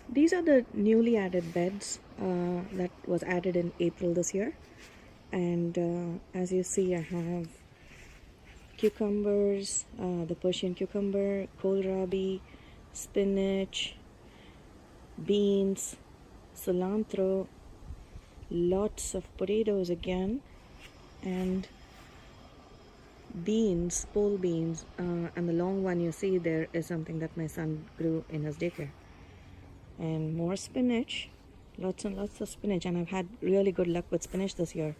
These are the newly added beds that was added in April this year. And as you see, I have cucumbers, the Persian cucumber, kohlrabi, spinach, beans, cilantro, lots of potatoes again, and beans, pole beans, and the long one you see there is something that my son grew in his daycare. And more spinach, lots and lots of spinach, and I've had really good luck with spinach this year.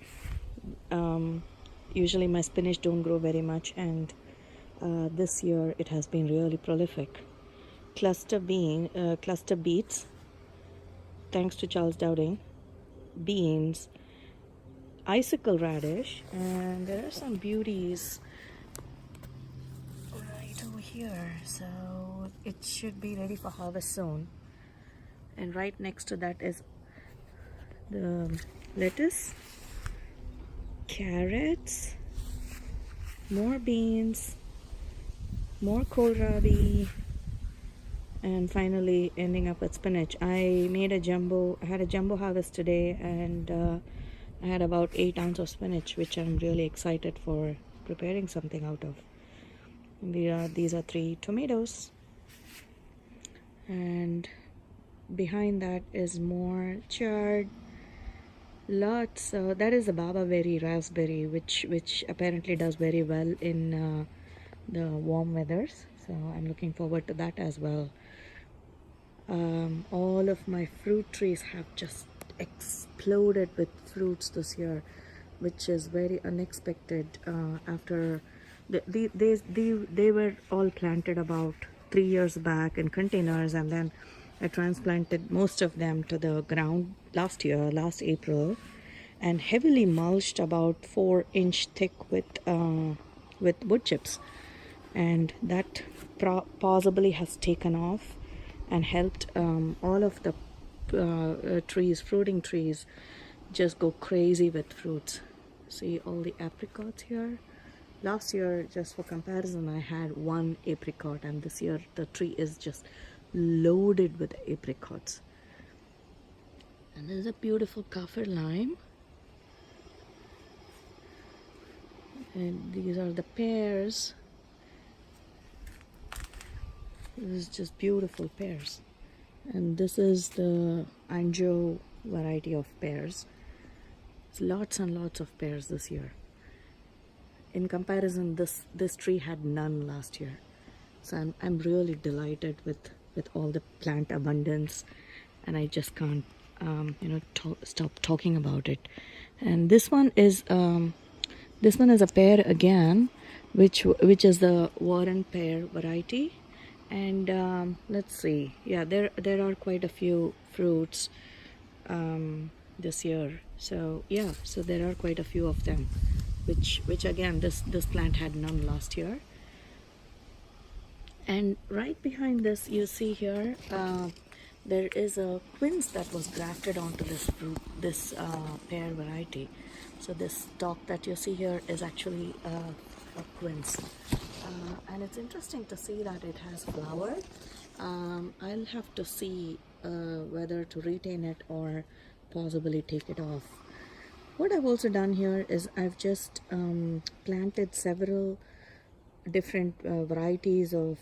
Usually my spinach don't grow very much, and this year it has been really prolific. Cluster beets, thanks to Charles Dowding, beans, icicle radish, and there are some beauties right over here, so it should be ready for harvest soon. And right next to that is the lettuce, carrots, more beans, more kohlrabi, and finally ending up with spinach. I had a jumbo harvest today, and I had about 8 ounces of spinach, which I'm really excited for preparing something out of. These are 3 tomatoes, and behind that is more chard, lots. That is the baba berry raspberry, which apparently does very well in the warm weathers, so I'm looking forward to that as well. All of my fruit trees have just exploded with fruits this year, which is very unexpected. After they were all planted about 3 years back in containers, and then I transplanted most of them to the ground last April, and heavily mulched about 4-inch thick with wood chips, and that possibly has taken off and helped all of the fruiting trees, just go crazy with fruits. See all the apricots here. Last year, just for comparison, I had 1 apricot, and this year the tree is just loaded with apricots. And there's a beautiful kaffir lime, and these are the pears. This is just beautiful pears, and this is the Anjou variety of pears. It's lots and lots of pears this year. In comparison, this tree had none last year, so I'm really delighted with all the plant abundance, and I just can't stop talking about it. And this one is a pear again, which is the Warren pear variety. And let's see, yeah, there are quite a few fruits this year, so yeah, so there are quite a few of them, which again, this plant had none last year. And right behind this, you see here, there is a quince that was grafted onto this pear variety. So this stalk that you see here is actually a quince, and it's interesting to see that it has flowered. I'll have to see whether to retain it or possibly take it off. What I've also done here is I've just planted several different varieties of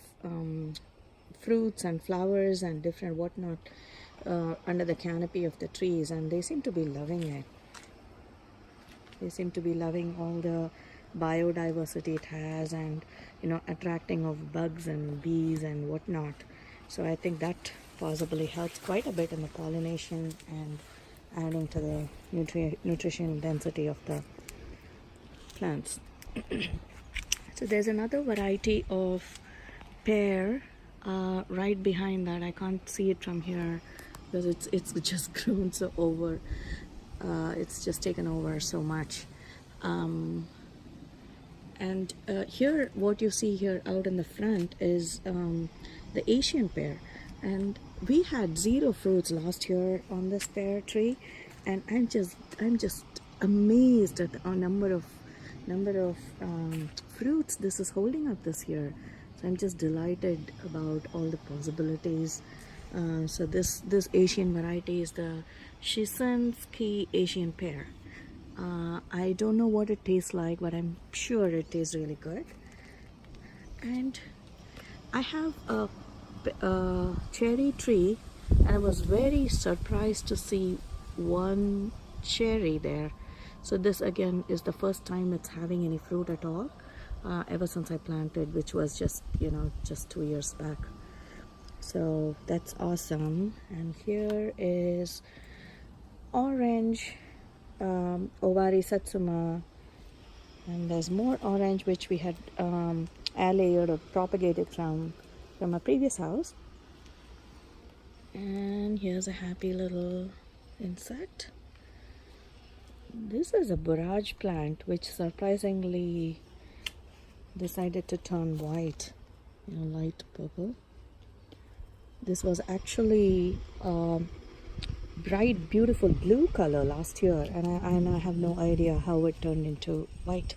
fruits and flowers and different whatnot under the canopy of the trees, and they seem to be loving it. They seem to be loving all the biodiversity it has, and attracting of bugs and bees and whatnot. So I think that possibly helps quite a bit in the pollination and adding to the nutrition density of the plants. So there's another variety of pear right behind that. I can't see it from here because it's just grown so over. It's just taken over so much. And here, what you see here out in the front is the Asian pear, and we had 0 fruits last year on this pear tree, and I'm just amazed at the number of fruits this is holding up this year. So I'm just delighted about all the possibilities So this Asian variety is the Shinseki Asian pear. I don't know what it tastes like, but I'm sure it tastes really good. And I have a cherry tree, and I was very surprised to see one cherry there. So this again is the first time it's having any fruit at all, ever since I planted, which was just, you know, just 2 years back. So that's awesome. And here is orange Owari Satsuma, and there's more orange which we had allayed or propagated from a previous house. And here's a happy little insect. This is a borage plant which surprisingly decided to turn white, you know, light purple. This was actually bright beautiful blue color last year, and I have no idea how it turned into white.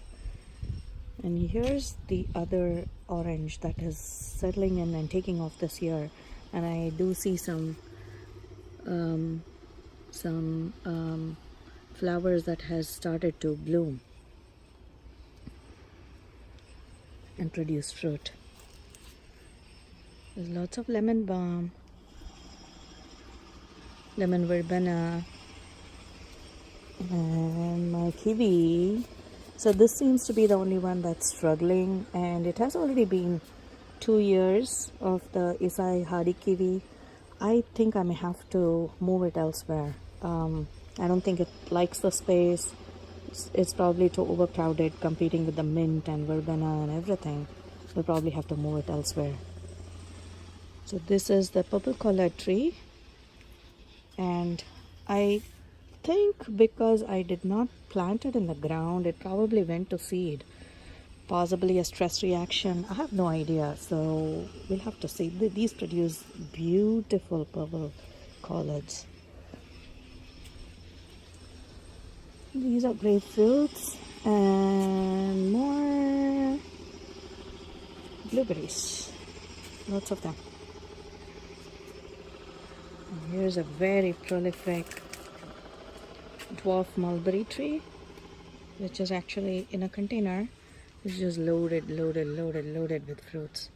And here's the other orange that is settling in and taking off this year, and I do see some flowers that has started to bloom and produce fruit. There's lots of lemon balm, lemon verbena, and my kiwi. So this seems to be the only one that's struggling, and it has already been 2 years of the Isai hardy kiwi. I think I may have to move it elsewhere. I don't think it likes the space. It's probably too overcrowded, competing with the mint and verbena and everything. We'll probably have to move it elsewhere. So this is the purple collar tree, and I think because I did not plant it in the ground, it probably went to seed, possibly a stress reaction. I have no idea, so we'll have to see. These produce beautiful purple collards. These are grapefruits and more blueberries, lots of them. And here's a very prolific dwarf mulberry tree, which is actually in a container. It's just loaded with fruits.